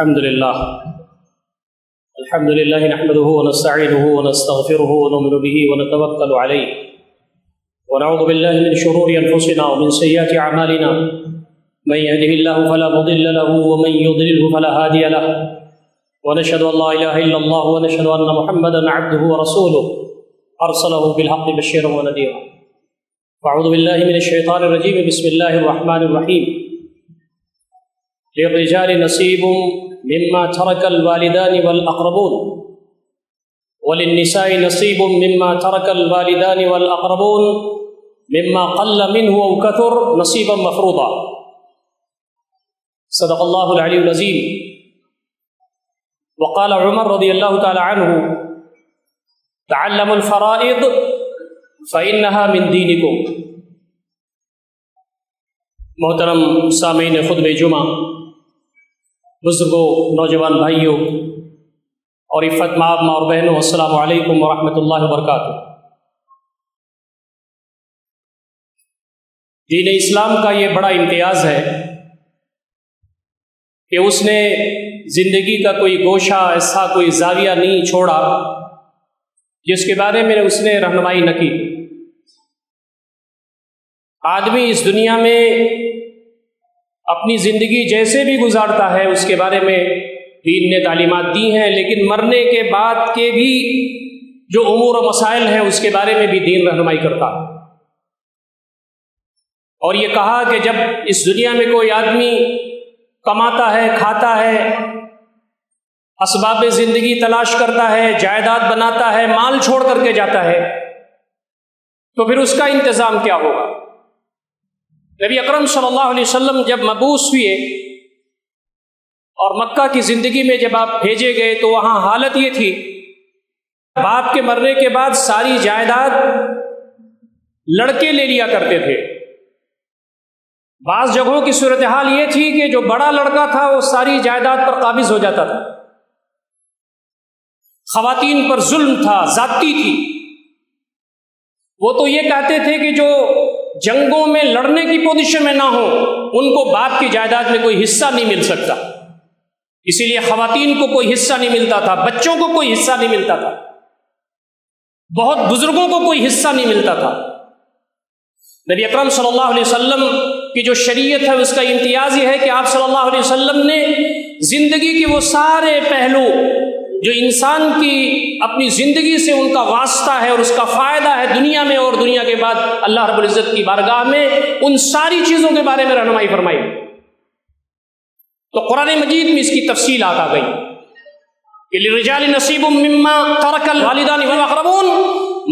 الحمد لله نحمده ونستعينه ونستغفره ونؤمن به ونتوكل عليه ونعوذ بالله من شرور أنفسنا ومن سيئات أعمالنا من يهده الله فلا مضل له ومن يضلله فلا هادي له ونشهد أن لا إله إلا الله ونشهد أن محمدا عبده ورسوله أرسله بالحق بشيرا ونذيرا. أعوذ بالله من الشيطان الرجيم. بسم الله الرحمن الرحيم. للرجال نصيب مما ترك الوالدان والأقربون وللنساء نصيب مما ترك الوالدان والأقربون مما قل منه أو كثر نصيبا مفروضا. صدق الله العلي العظيم. وقال عمر رضي الله تعالى عنه: تعلموا الفرائض فإنها من دينكم. محترم سامعین خطبہ جمعہ، بزرگوں، نوجوان بھائیوں اور عفت مآب ماں اور بہنوں، السلام علیکم ورحمۃ اللہ وبرکاتہ. دین اسلام کا یہ بڑا امتیاز ہے کہ اس نے زندگی کا کوئی گوشہ، ایسا کوئی زاویہ نہیں چھوڑا جس کے بارے میں اس نے رہنمائی نہ کی. آدمی اس دنیا میں اپنی زندگی جیسے بھی گزارتا ہے اس کے بارے میں دین نے تعلیمات دی ہیں، لیکن مرنے کے بعد کے بھی جو امور و مسائل ہیں اس کے بارے میں بھی دین رہنمائی کرتا ہے. اور یہ کہا کہ جب اس دنیا میں کوئی آدمی کماتا ہے، کھاتا ہے، اسباب زندگی تلاش کرتا ہے، جائیداد بناتا ہے، مال چھوڑ کر کے جاتا ہے، تو پھر اس کا انتظام کیا ہوگا؟ نبی اکرم صلی اللہ علیہ وسلم جب مبعوث ہوئے اور مکہ کی زندگی میں جب آپ بھیجے گئے تو وہاں حالت یہ تھی، باپ کے مرنے کے بعد ساری جائیداد لڑکے لے لیا کرتے تھے. بعض جگہوں کی صورتحال یہ تھی کہ جو بڑا لڑکا تھا وہ ساری جائیداد پر قابض ہو جاتا تھا. خواتین پر ظلم تھا، زیادتی تھی. وہ تو یہ کہتے تھے کہ جو جنگوں میں لڑنے کی پوزیشن میں نہ ہو ان کو باپ کی جائیداد میں کوئی حصہ نہیں مل سکتا. اسی لیے خواتین کو کوئی حصہ نہیں ملتا تھا، بچوں کو کوئی حصہ نہیں ملتا تھا، بہت بزرگوں کو کوئی حصہ نہیں ملتا تھا. نبی اکرم صلی اللہ علیہ وسلم کی جو شریعت ہے اس کا امتیاز یہ ہے کہ آپ صلی اللہ علیہ وسلم نے زندگی کے وہ سارے پہلو جو انسان کی اپنی زندگی سے ان کا واسطہ ہے اور اس کا فائدہ ہے دنیا میں اور دنیا کے بعد اللہ رب العزت کی بارگاہ میں، ان ساری چیزوں کے بارے میں رہنمائی فرمائی. تو قرآن مجید میں اس کی تفصیل آ گئی کہ للرجال نصیب مما ترک الوالدان والاقربون،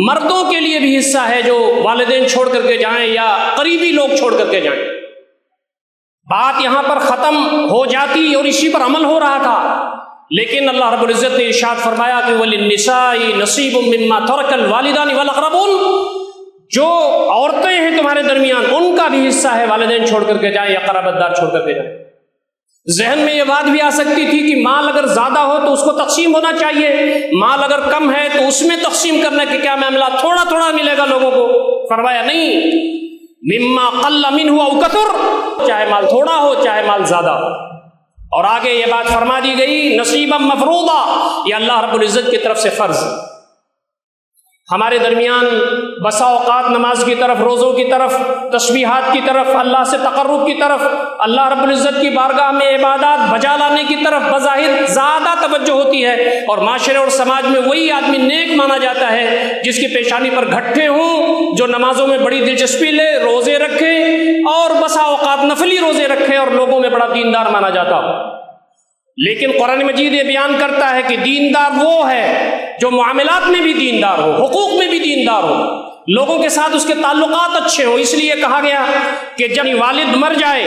مردوں کے لیے بھی حصہ ہے جو والدین چھوڑ کر کے جائیں یا قریبی لوگ چھوڑ کر کے جائیں. بات یہاں پر ختم ہو جاتی اور اسی پر عمل ہو رہا تھا، لیکن اللہ رب العزت نے ارشاد فرمایا کہ وَلِلنِّسَاءِ نَصِيبٌ مِّمَّا تَرَكَ الْوَالِدَانِ وَالْأَقْرَبُونَ، جو عورتیں ہیں تمہارے درمیان ان کا بھی حصہ ہے، والدین چھوڑ کر کے جائیں یا قرابت دار چھوڑ کر کے جائیں. ذہن میں یہ بات بھی آ سکتی تھی کہ مال اگر زیادہ ہو تو اس کو تقسیم ہونا چاہیے، مال اگر کم ہے تو اس میں تقسیم کرنے کے کیا معاملہ، تھوڑا تھوڑا ملے گا لوگوں کو. فرمایا نہیں، مما قل منہ او کثر، چاہے مال تھوڑا ہو چاہے مال زیادہ ہو. اور آگے یہ بات فرما دی گئی نصیبا مفروضا، یہ اللہ رب العزت کی طرف سے فرض. ہمارے درمیان بسا اوقات نماز کی طرف، روزوں کی طرف، تسبیحات کی طرف، اللہ سے تقرب کی طرف، اللہ رب العزت کی بارگاہ میں عبادات بجا لانے کی طرف بظاہر زیادہ توجہ ہوتی ہے، اور معاشرے اور سماج میں وہی آدمی نیک مانا جاتا ہے جس کی پیشانی پر گھٹے ہوں، جو نمازوں میں بڑی دلچسپی لے، روزے رکھے اور بسا اوقات نفلی روزے رکھے اور لوگوں میں بڑا دیندار مانا جاتا ہو. لیکن قرآن مجید یہ بیان کرتا ہے کہ دیندار وہ ہے جو معاملات میں بھی دیندار ہو، حقوق میں بھی دیندار ہو، لوگوں کے ساتھ اس کے تعلقات اچھے ہوں. اس لیے کہا گیا کہ جب والد مر جائے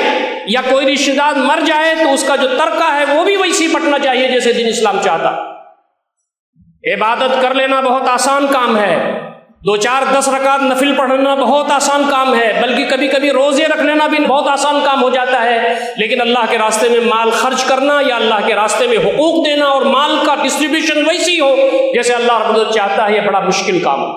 یا کوئی رشتہ دار مر جائے تو اس کا جو ترکہ ہے وہ بھی ویسی پٹنا چاہیے جیسے دین اسلام چاہتا. عبادت کر لینا بہت آسان کام ہے، 2-4-10 رکعت نفل پڑھنا بہت آسان کام ہے، بلکہ کبھی کبھی روزے رکھ لینا بھی بہت آسان کام ہو جاتا ہے. لیکن اللہ کے راستے میں مال خرچ کرنا یا اللہ کے راستے میں حقوق دینا اور مال کا ڈسٹریبیوشن ویسی ہو جیسے اللہ رب العزت چاہتا ہے، یہ بڑا مشکل کام ہے.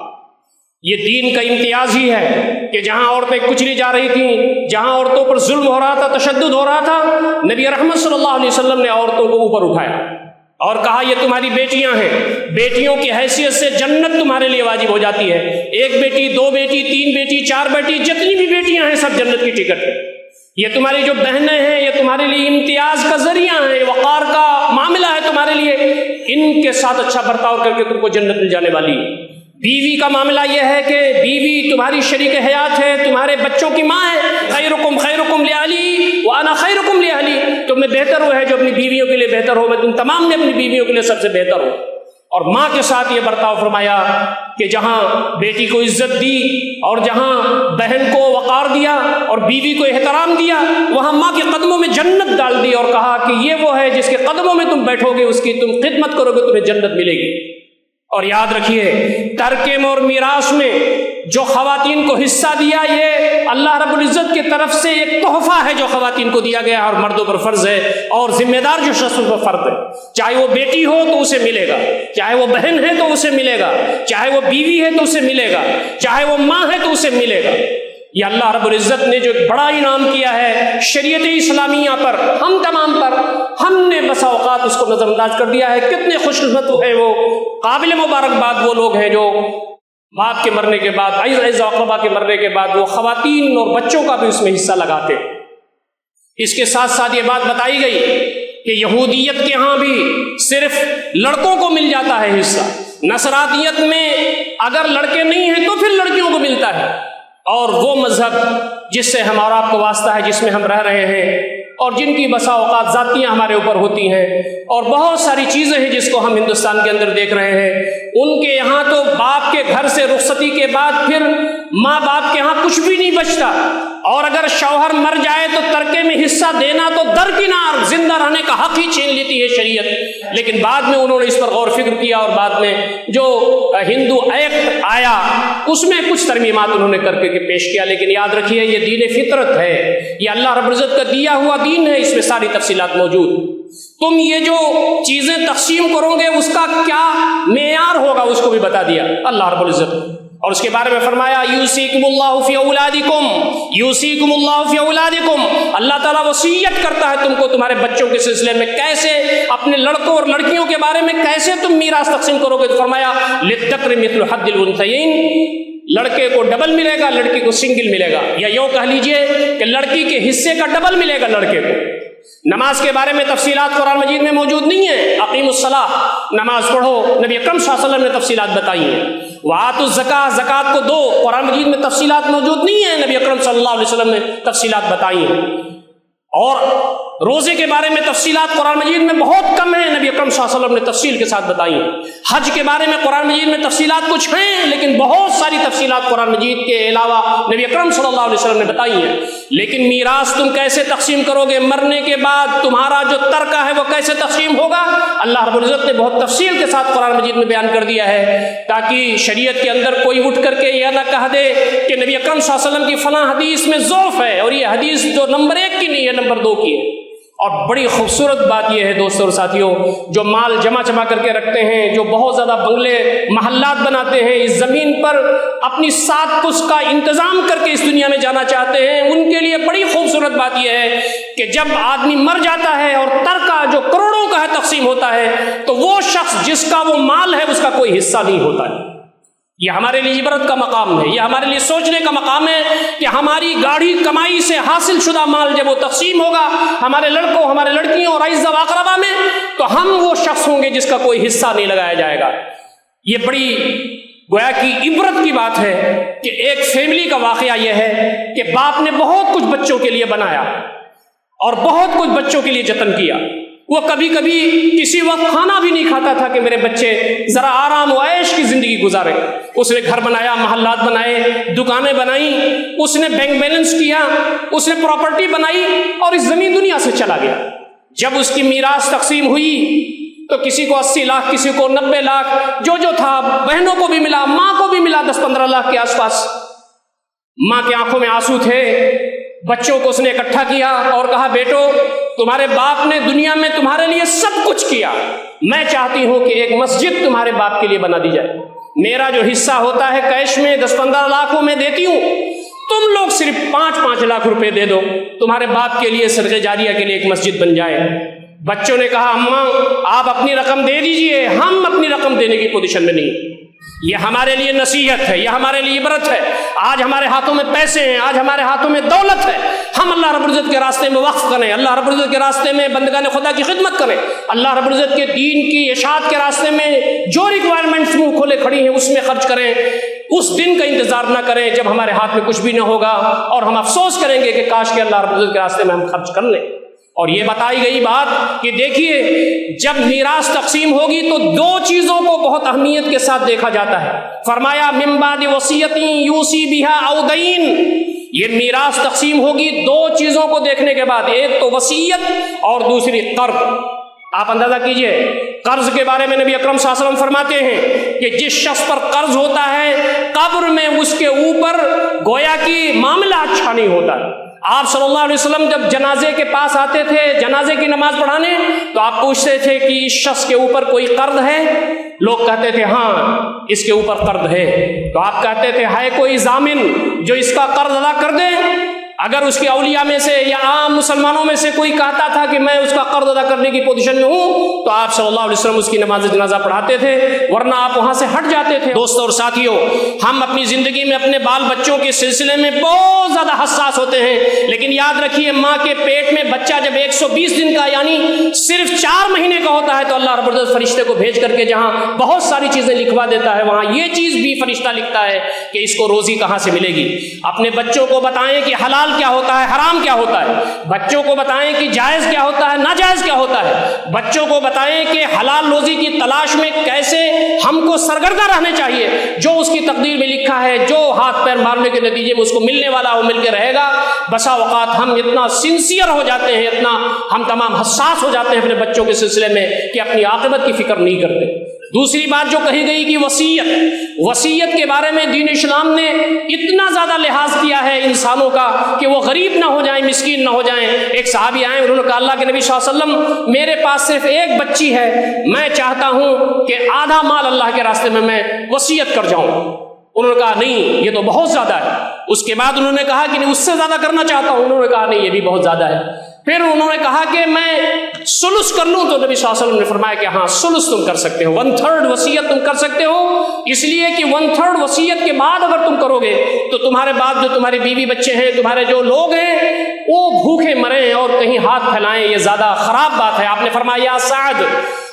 یہ دین کا امتیاز ہی ہے کہ جہاں عورتیں کچلی جا رہی تھیں، جہاں عورتوں پر ظلم ہو رہا تھا، تشدد ہو رہا تھا، نبی رحمت صلی اللہ علیہ وسلم نے عورتوں کو اوپر اٹھایا اور کہا یہ تمہاری بیٹیاں ہیں، بیٹیوں کی حیثیت سے جنت تمہارے لیے واجب ہو جاتی ہے، 1 بیٹی 2 بیٹی 3 بیٹی 4 بیٹی جتنی بھی بیٹیاں ہیں سب جنت کی ٹکٹ ہے۔ یہ تمہاری جو بہنیں ہیں یہ تمہارے لیے امتیاز کا ذریعہ ہیں، وقار کا معاملہ ہے تمہارے لیے، ان کے ساتھ اچھا برتاؤ کر کے تم کو جنت مل جانے والی ہے۔ بیوی کا معاملہ یہ ہے کہ بیوی تمہاری شریک حیات ہے، تمہارے بچوں کی ماں ہے، خیرکم خیرکم لأہلی وانا خیرکم لأہلی، تم میں بہتر وہ ہے جو اپنی بیویوں کے لیے بہتر ہو، میں تم تمام نے اپنی بیویوں کے لیے سب سے بہتر ہو۔ اور ماں کے ساتھ یہ برتاؤ فرمایا کہ جہاں بیٹی کو عزت دی اور جہاں بہن کو وقار دیا اور بیوی کو احترام دیا، وہاں ماں کے قدموں میں جنت ڈال دی اور کہا کہ یہ وہ ہے جس کے قدموں میں تم بیٹھو گے، اس کی تم خدمت کرو گے، تمہیں جنت ملے گی۔ اور یاد رکھیے ترکے میں اور میراث میں جو خواتین کو حصہ دیا یہ اللہ رب العزت کی طرف سے ایک تحفہ ہے جو خواتین کو دیا گیا ہے، اور مردوں پر فرض ہے، اور ذمہ دار جو شخص پر فرض ہے، چاہے وہ بیٹی ہو تو اسے ملے گا، چاہے وہ بہن ہے تو اسے ملے گا، چاہے وہ بیوی ہے تو اسے ملے گا، چاہے وہ ماں ہے تو اسے ملے گا۔ یہ اللہ رب العزت نے جو بڑا انعام کیا ہے شریعت اسلامیہ پر، ہم تمام پر، ہم نے بسا اوقات اس کو نظر انداز کر دیا ہے۔ کتنے خوش قسمت ہیں وہ، قابل مبارکباد وہ لوگ ہیں جو باپ کے مرنے کے بعد، عزیز اقربا کے مرنے کے بعد وہ خواتین اور بچوں کا بھی اس میں حصہ لگاتے۔ اس کے ساتھ ساتھ یہ بات بتائی گئی کہ یہودیت کے ہاں بھی صرف لڑکوں کو مل جاتا ہے حصہ، نصرانیت میں اگر لڑکے نہیں ہیں تو پھر لڑکیوں کو ملتا ہے۔ اور وہ مذہب جس سے ہم اور آپ کو واسطہ ہے، جس میں ہم رہ رہے ہیں اور جن کی بسا اوقات ذاتیاں ہمارے اوپر ہوتی ہیں، اور بہت ساری چیزیں ہیں جس کو ہم ہندوستان کے اندر دیکھ رہے ہیں، ان کے یہاں تو باپ کے گھر سے رخصتی کے بعد پھر ماں باپ کے ہاں کچھ بھی نہیں بچتا، اور اگر شوہر مر جائے تو ترکے میں حصہ دینا تو درکنار، زندہ رہنے کا حق ہی چھین لیتی ہے شریعت۔ لیکن بعد میں انہوں نے اس پر غور فکر کیا اور بعد میں جو ہندو ایکٹ آیا اس میں کچھ ترمیمات انہوں نے کر کے پیش کیا۔ لیکن یاد رکھیے یہ دین فطرت ہے، یہ اللہ رب العزت کا دیا ہوا دین ہے، اس میں ساری تفصیلات موجود۔ تم یہ جو چیزیں تقسیم کرو گے اس کا کیا معیار ہوگا اس کو بھی بتا دیا اللہ رب العزت، اور اس کے بارے میں فرمایا یوصیکم اللہ فی اولادکم، یوصیکم اللہ فی اولادکم، اللہ تعالیٰ وصیت کرتا ہے تم کو تمہارے بچوں کے سلسلے میں، کیسے اپنے لڑکوں اور لڑکیوں کے بارے میں کیسے تم میراث تقسیم کرو گے، تو فرمایا للذکر مثل حظ الانثیین، لڑکے کو ڈبل ملے گا، لڑکی کو سنگل ملے گا، یا یوں کہہ لیجئے کہ لڑکی کے حصے کا ڈبل ملے گا لڑکے کو۔ نماز کے بارے میں تفصیلات قرآن مجید میں موجود نہیں ہیں، اقیم الصلاۃ، نماز پڑھو، نبی اکرم صلی اللہ علیہ وسلم نے تفصیلات بتائی ہیں۔ وآتوا الزکاۃ، زکوٰۃ کو دو، قرآن مجید میں تفصیلات موجود نہیں ہیں، نبی اکرم صلی اللہ علیہ وسلم نے تفصیلات بتائی ہیں۔ اور روزے کے بارے میں تفصیلات قرآن مجید میں بہت کم ہیں، نبی اکرم صلی اللہ علیہ وسلم نے تفصیل کے ساتھ بتائی ہیں۔ حج کے بارے میں قرآن مجید میں تفصیلات کچھ ہیں، لیکن بہت ساری تفصیلات قرآن مجید کے علاوہ نبی اکرم صلی اللہ علیہ وسلم نے بتائی ہیں۔ لیکن میراث تم کیسے تقسیم کرو گے، مرنے کے بعد تمہارا جو ترکہ ہے وہ کیسے تقسیم ہوگا، اللہ رب العزت نے بہت تفصیل کے ساتھ قرآن مجید میں بیان کر دیا ہے، تاکہ شریعت کے اندر کوئی اٹھ کر کے یہ نہ کہہ دے کہ نبی اکرم صلی اللہ علیہ وسلم کی فلاں حدیث میں ضعف ہے، اور یہ حدیث جو نمبر 1 کی نہیں ہے، نمبر 2 کی ہے۔ اور بڑی خوبصورت بات یہ ہے دوستوں اور ساتھیوں، جو مال جمع کر کے رکھتے ہیں، جو بہت زیادہ بنگلے محلات بناتے ہیں، اس زمین پر اپنی 7 پشت کا انتظام کر کے اس دنیا میں جانا چاہتے ہیں، ان کے لیے بڑی خوبصورت بات یہ ہے کہ جب آدمی مر جاتا ہے اور ترکہ جو کروڑوں کا ہے تقسیم ہوتا ہے، تو وہ شخص جس کا وہ مال ہے اس کا کوئی حصہ نہیں ہوتا ہے۔ یہ ہمارے لیے عبرت کا مقام ہے، یہ ہمارے لیے سوچنے کا مقام ہے کہ ہماری گاڑھی کمائی سے حاصل شدہ مال جب وہ تقسیم ہوگا ہمارے لڑکوں، ہمارے لڑکیوں اور اعزاء و اقربا میں، تو ہم وہ شخص ہوں گے جس کا کوئی حصہ نہیں لگایا جائے گا۔ یہ بڑی گویا کی عبرت کی بات ہے کہ ایک فیملی کا واقعہ یہ ہے کہ باپ نے بہت کچھ بچوں کے لیے بنایا اور بہت کچھ بچوں کے لیے جتن کیا۔ وہ کبھی کبھی کسی وقت کھانا بھی نہیں کھاتا تھا کہ میرے بچے ذرا آرام و عیش کی زندگی گزارے۔ اس نے گھر بنایا، محلات بنائے، دکانیں بنائیں، اس نے بینک بیلنس کیا، اس نے پراپرٹی بنائی، اور اس زمین دنیا سے چلا گیا۔ جب اس کی میراث تقسیم ہوئی تو کسی کو 80 لاکھ، کسی کو 90 لاکھ، جو تھا، بہنوں کو بھی ملا، ماں کو بھی ملا 10-15 لاکھ کے آس پاس۔ ماں کی آنکھوں میں آنسو تھے، بچوں کو اس نے اکٹھا کیا اور کہا بیٹو تمہارے باپ نے دنیا میں تمہارے لیے سب کچھ کیا، میں چاہتی ہوں کہ ایک مسجد تمہارے باپ کے لیے بنا دی جائے، میرا جو حصہ ہوتا ہے کیش میں 10-15 لاکھوں میں دیتی ہوں، تم لوگ صرف 5-5 لاکھ روپے دے دو، تمہارے باپ کے لیے صدقہ جاریہ کے لیے ایک مسجد بن جائے۔ بچوں نے کہا اماں آپ اپنی رقم دے دیجئے، ہم اپنی رقم دینے کی پوزیشن میں نہیں۔ یہ ہمارے لیے نصیحت ہے، یہ ہمارے لیے عبرت ہے۔ آج ہمارے ہاتھوں میں پیسے ہیں، آج ہمارے ہاتھوں میں دولت ہے، ہم اللہ رب العزت کے راستے میں وقف کریں، اللہ رب العزت کے راستے میں بندگان خدا کی خدمت کریں، اللہ رب العزت کے دین کی اشاعت کے راستے میں جو ریکوائرمنٹس منہ کھولے کھڑی ہیں اس میں خرچ کریں۔ اس دن کا انتظار نہ کریں جب ہمارے ہاتھ میں کچھ بھی نہ ہوگا اور ہم افسوس کریں گے کہ کاش کہ اللہ رب العزت کے راستے میں ہم خرچ کر لیں۔ اور یہ بتائی گئی بات کہ دیکھیے جب میراث تقسیم ہوگی تو 2 چیزوں کو بہت اہمیت کے ساتھ دیکھا جاتا ہے۔ فرمایا من بعد وصیت یوصی بہا او دین، یہ میراث تقسیم ہوگی 2 چیزوں کو دیکھنے کے بعد، ایک تو وصیت اور دوسری قرض۔ آپ اندازہ کیجئے قرض کے بارے میں نبی اکرم صلی اللہ علیہ وسلم فرماتے ہیں کہ جس شخص پر قرض ہوتا ہے قبر میں اس کے اوپر گویا کہ معاملہ اچھا نہیں ہوتا۔ آپ صلی اللہ علیہ وسلم جب جنازے کے پاس آتے تھے جنازے کی نماز پڑھانے تو آپ پوچھتے تھے کہ اس شخص کے اوپر کوئی قرض ہے؟ لوگ کہتے تھے ہاں اس کے اوپر قرض ہے۔ تو آپ کہتے تھے ہے کوئی ضامن جو اس کا قرض ادا کر دے؟ اگر اس کے اولیاء میں سے یا عام مسلمانوں میں سے کوئی کہتا تھا کہ میں اس کا قرض ادا کرنے کی پوزیشن میں ہوں تو آپ صلی اللہ علیہ وسلم اس کی نماز جنازہ پڑھاتے تھے، ورنہ آپ وہاں سے ہٹ جاتے تھے۔ دوستوں اور ساتھیوں، ہم اپنی زندگی میں اپنے بال بچوں کے سلسلے میں بہت زیادہ حساس ہوتے ہیں، لیکن یاد رکھیے ماں کے پیٹ میں بچہ جب 120 دن کا یعنی صرف 4 مہینے کا ہوتا ہے تو اللہ رب العزت فرشتے کو بھیج کر کے جہاں بہت ساری چیزیں لکھوا دیتا ہے وہاں یہ چیز بھی فرشتہ لکھتا ہے کہ اس کو روزی کہاں سے ملے گی۔ اپنے بچوں کو بتائیں کہ حلال کیا ہوتا ہے، حرام کیا ہوتا ہے، بچوں کو بتائیں کہ جائز کیا ہوتا ہے، ناجائز کیا ہوتا ہے، بچوں کو بتائیں کہ حلال روزی کی تلاش میں کیسے ہم کو سرگردہ رہنے چاہیے، جو اس کی تقدیر میں لکھا ہے، جو ہاتھ پیر مارنے کے نتیجے میں اس کو ملنے والا وہ مل کے رہے گا۔ بسا اوقات ہم اتنا سنسیئر ہو جاتے ہیں، اتنا ہم تمام حساس ہو جاتے ہیں اپنے بچوں کے سلسلے میں کہ اپنی عاقبت کی فکر نہیں کرتے۔ دوسری بات جو کہی گئی کہ وصیت کے بارے میں دین اسلام نے اتنا زیادہ لحاظ کیا ہے انسانوں کا کہ وہ غریب نہ ہو جائیں، مسکین نہ ہو جائیں۔ ایک صحابی آئے، انہوں نے کہا اللہ کے نبی صلی اللہ علیہ وسلم میرے پاس صرف ایک بچی ہے، میں چاہتا ہوں کہ آدھا مال اللہ کے راستے میں وصیت کر جاؤں۔ انہوں نے کہا نہیں یہ تو بہت زیادہ ہے۔ اس کے بعد انہوں نے کہا کہ نہیں اس سے زیادہ کرنا چاہتا ہوں۔ انہوں نے کہا نہیں یہ بھی بہت زیادہ ہے۔ پھر انہوں نے کہا کہ میں سلس کر لوں، تو نبی صلی اللہ علیہ وسلم نے فرمایا کہ ہاں سلس تم کر سکتے ہو، 1/3 وصیت تم کر سکتے ہو، اس لیے کہ 1/3 وصیت کے بعد اگر تم کرو گے تو تمہارے بعد جو تمہارے بیوی بچے ہیں، تمہارے جو لوگ ہیں وہ بھوکے مریں اور کہیں ہاتھ پھیلائیں، یہ زیادہ خراب بات ہے۔ آپ نے فرمایا سعد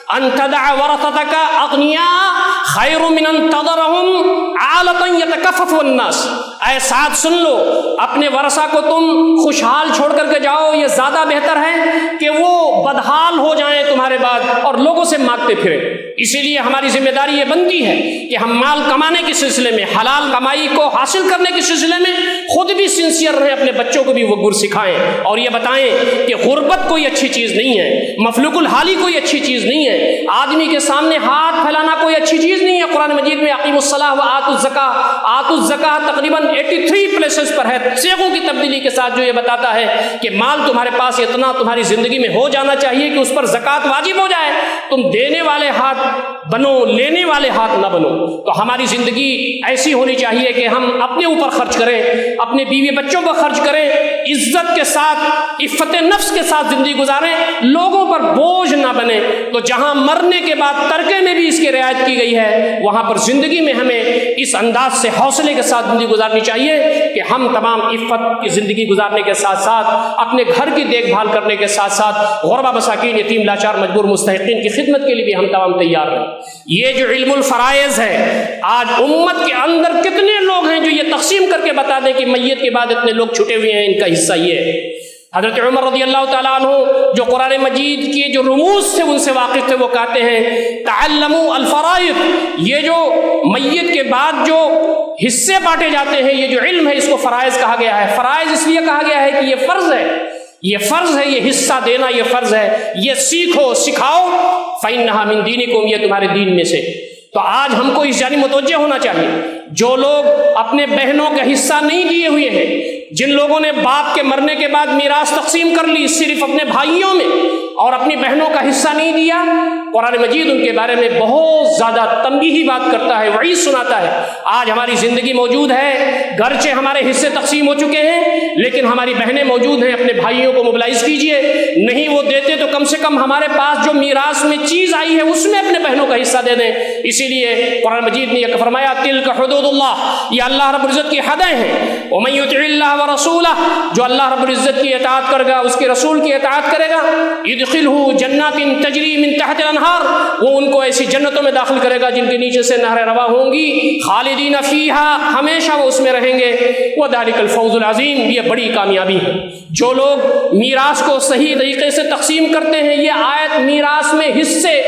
ان تدع ورثتك اغنیاء خیر من ان تذرهم عالة يتكفف الناس۔ اے سعد سن لو، اپنے ورثہ کو تم خوشحال چھوڑ کر کے جاؤ، یہ زیادہ بہتر ہے کہ وہ بدحال ہو جائیں تمہارے بعد اور لوگوں سے مانگتے پھریں۔ اسی لیے ہماری ذمہ داری یہ بنتی ہے کہ ہم مال کمانے کے سلسلے میں، حلال کمائی کو حاصل کرنے کے سلسلے میں خود بھی سنسیئر رہیں، اپنے بچوں کو بھی وہ گر سکھائیں اور یہ بتائیں کہ غربت کوئی اچھی چیز نہیں ہے، مفلوق الحالی کوئی اچھی چیز نہیں ہے، آدمی کے سامنے ہاتھ پھیلانا کوئی اچھی چیز نہیں ہے۔ قرآن مجید میں اقیموا الصلاۃ وآتوا الزکاۃ، آتوا الزکاۃ تقریباً 83 پلیسز پر ہے صیغوں کی تبدیلی کے ساتھ، جو یہ بتاتا ہے کہ مال تمہارے پاس اتنا تمہاری زندگی میں ہو جانا چاہیے کہ اس پر زکوٰۃ واجب ہو جائے، تم دینے والے ہاتھ بنو، لینے والے ہاتھ نہ بنو۔ تو ہماری زندگی ایسی ہونی چاہیے کہ ہم اپنے اوپر خرچ کریں، اپنے بیوی بچوں پر خرچ کریں، عزت کے ساتھ، عفت نفس کے ساتھ زندگی گزاریں، لوگوں پر بوجھ نہ بنے۔ تو جہاں مرنے کے بعد ترکے میں بھی اس کی رعایت کی گئی ہے، وہاں پر زندگی میں ہمیں اس انداز سے حوصلے کے ساتھ زندگی گزارنی چاہیے کہ ہم تمام عفت کی زندگی گزارنے کے ساتھ ساتھ اپنے گھر کی دیکھ بھال کرنے کے ساتھ ساتھ غربا مساکین، یتیم لاچار مجبور مستحقین کی خدمت کے لیے بھی ہم تمام تیار ہیں۔ یہ جو علم الفرائض ہے، آج امت کے اندر کتنے لوگ ہیں جو یہ تقسیم کر کے بتا دیں کہ میت کے بعد اتنے لوگ چھٹے ہوئے ہیں، ان کا حصہ یہ ہے۔ حضرت عمر رضی اللہ تعالیٰ عنہ جو قرآن مجید کی جو رموز سے ان سے واقف تھے، وہ کہتے ہیں تعلموا الفرائض، یہ جو میت کے بعد جو حصے بانٹے جاتے ہیں، یہ جو علم ہے اس کو فرائض کہا گیا ہے۔ فرائض اس لیے کہا گیا ہے کہ یہ فرض ہے، یہ فرض ہے، یہ حصہ دینا یہ فرض ہے، یہ سیکھو سکھاؤ، فإنھا من دینکم، یہ تمہارے دین میں سے۔ تو آج ہم کو اس جانب متوجہ ہونا چاہیے، جو لوگ اپنے بہنوں کا حصہ نہیں دیے ہوئے ہیں، جن لوگوں نے باپ کے مرنے کے بعد میراث تقسیم کر لی صرف اپنے بھائیوں میں اور اپنی بہنوں کا حصہ نہیں دیا، قرآن مجید ان کے بارے میں بہت زیادہ تنبیہی بات کرتا ہے، وعید سناتا ہے۔ آج ہماری زندگی موجود ہے، گرچہ ہمارے حصے تقسیم ہو چکے ہیں لیکن ہماری بہنیں موجود ہیں، اپنے بھائیوں کو موبلائز کیجئے، نہیں وہ دیتے تو کم سے کم ہمارے پاس جو میراث میں چیز آئی ہے اس میں اپنے بہنوں کا حصہ دے دیں۔ اسی لیے قرآن مجید نے یہ فرمایا تلک حدود اللہ، یہ اللہ رب العزت کی حدیں ہیں۔ ومن یطع اللہ ورسولہ، جو اللہ رب العزت کی اطاعت کرے گا، اس کے رسول کی اطاعت کرے گا، یدخلہ جنات تجری من تحت الانہار، وہ ان کو ایسی جنتوں میں داخل کرے گا جن کے نیچے سے نہریں رواں ہوں گی، خالدین فیہا، ہمیشہ وہ اس میں رہیں گے، وذالک الفوز العظیم، یہ بڑی کامیابی ہے۔ جو لوگ میراث کو صحیح طریقے سے تقسیم کرتے ہیں، یہ آیت میراث میں حصے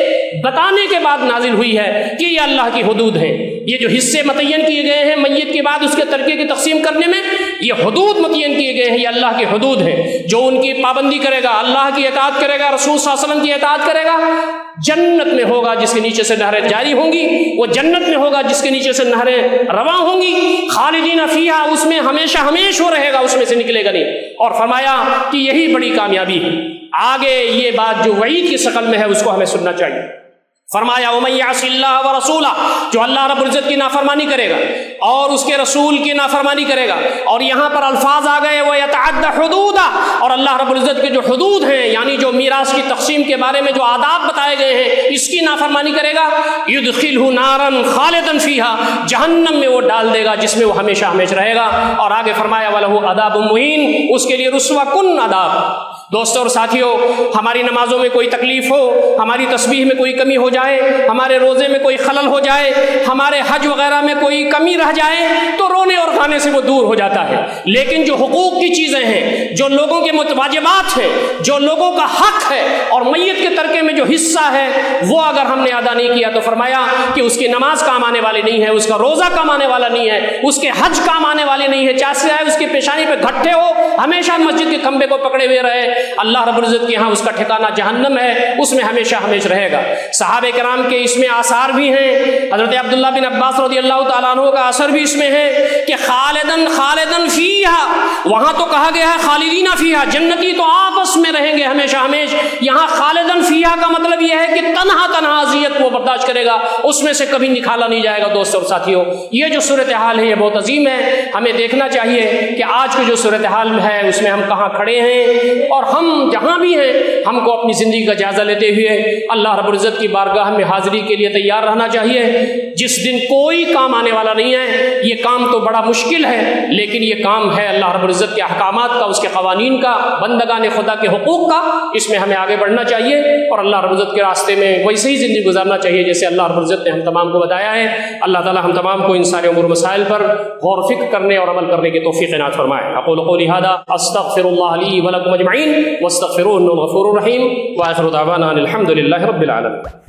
بتانے کے بعد نازل ہوئی ہے کہ یہ اللہ کی حدود ہیں۔ یہ جو حصے متعین کیے گئے ہیں میت کے بعد اس کے ترکے کی تقسیم کرنے میں، یہ حدود متعین کیے گئے ہیں، یہ اللہ کی حدود ہیں۔ جو ان کی پابندی کرے گا، اللہ کی اطاعت کرے گا، رسول صلی اللہ علیہ وسلم کی اطاعت کرے گا، جنت میں ہوگا جس کے نیچے سے نہریں جاری ہوں گی، وہ جنت میں ہوگا جس کے نیچے سے نہریں رواں ہوں گی، خالدین فیہا، اس میں ہمیشہ ہمیشہ رہے گا، اس میں سے نکلے گا نہیں۔ اور فرمایا کہ یہی بڑی کامیابی ہے۔ آگے یہ بات جو وعید کی شکل میں ہے اس کو ہمیں سننا چاہیے۔ فرمایا ومن یعص اللہ ورسولہ، جو اللہ رب العزت کی نافرمانی کرے گا اور اس کے رسول کی نافرمانی کرے گا، اور یہاں پر الفاظ آ گئے ویتعد حدودہ، اور اللہ رب العزت کے جو حدود ہیں یعنی جو میراث کی تقسیم کے بارے میں جو آداب بتائے گئے ہیں اس کی نافرمانی کرے گا، یدخلہ نارا خالدا فیہا، جہنم میں وہ ڈال دے گا جس میں وہ ہمیشہ ہمیشہ رہے گا۔ اور آگے فرمایا وَلَهُ عَذَابٌ مُّهِینٌ، اس کے لیے رسوا کن عذاب۔ دوستو اور ساتھیوں، ہماری نمازوں میں کوئی تکلیف ہو، ہماری تسبیح میں کوئی کمی ہو جائے، ہمارے روزے میں کوئی خلل ہو جائے، ہمارے حج وغیرہ میں کوئی کمی رہ جائے تو رونے اور گانے سے وہ دور ہو جاتا ہے۔ لیکن جو حقوق کی چیزیں ہیں، جو لوگوں کے واجبات ہیں، جو لوگوں کا حق ہے اور میت کے ترکے میں جو حصہ ہے وہ اگر ہم نے ادا نہیں کیا تو فرمایا کہ اس کی نماز کام آنے والی نہیں ہے، اس کا روزہ کام آنے والا نہیں ہے، اس کے حج کام آنے والے نہیں ہے، چاہے اس کی پیشانی پہ گھٹے ہو، ہمیشہ مسجد کے کھمبے کو پکڑے ہوئے رہے، اللہ رب العزت کے ہاں اس کا ٹھکانہ جہنم ہے، اس میں ہمیشہ ہمیشہ رہے گا۔ صحابہ کرام کے اس میں آثار بھی ہیں، حضرت عبداللہ بن عباس رضی اللہ تعالیٰ عنہ کا اثر بھی اس میں ہے کہ خالدن خالدن فیہا، وہاں تو کہا گیا ہے خالدین فیہا، جنتی تو آپس میں رہیں گے ہمیشہ ہمیشہ، یہاں خالدن فیہا کا مطلب یہ ہے کہ تنہا تنہا اذیت وہ برداشت کرے گا، اس میں سے کبھی نکالا نہیں جائے گا۔ دوستوں اور ساتھیوں، یہ جو صورتحال ہے یہ بہت عظیم ہے، ہمیں دیکھنا چاہیے کہ آج کی جو صورتحال ہے اس میں ہم کہاں کھڑے ہیں، اور ہم جہاں بھی ہیں ہم کو اپنی زندگی کا جائزہ لیتے ہوئے اللہ رب العزت کی بارگاہ میں حاضری کے لیے تیار رہنا چاہیے۔ جس دن کوئی کام آنے والا نہیں ہے، یہ کام تو بڑا مشکل ہے لیکن یہ کام ہے اللہ رب العزت کے احکامات کا، اس کے قوانین کا، بندگان خدا کے حقوق کا، اس میں ہمیں آگے بڑھنا چاہیے اور اللہ رب العزت کے راستے میں ویسے ہی زندگی گزارنا چاہیے جیسے اللہ رب العزت نے ہم تمام کو بتایا ہے۔ اللہ تعالی ہم تمام کو ان سارے امور مسائل پر غور و فکر کرنے اور عمل کرنے کی توفیق عنایت فرمائے۔ اقول قولی ھذا استغفر اللہ لی ولکم اجمعین واستغفروہ انہ غفور رحیم، وآخر دعوانا الحمد للہ رب العالمین۔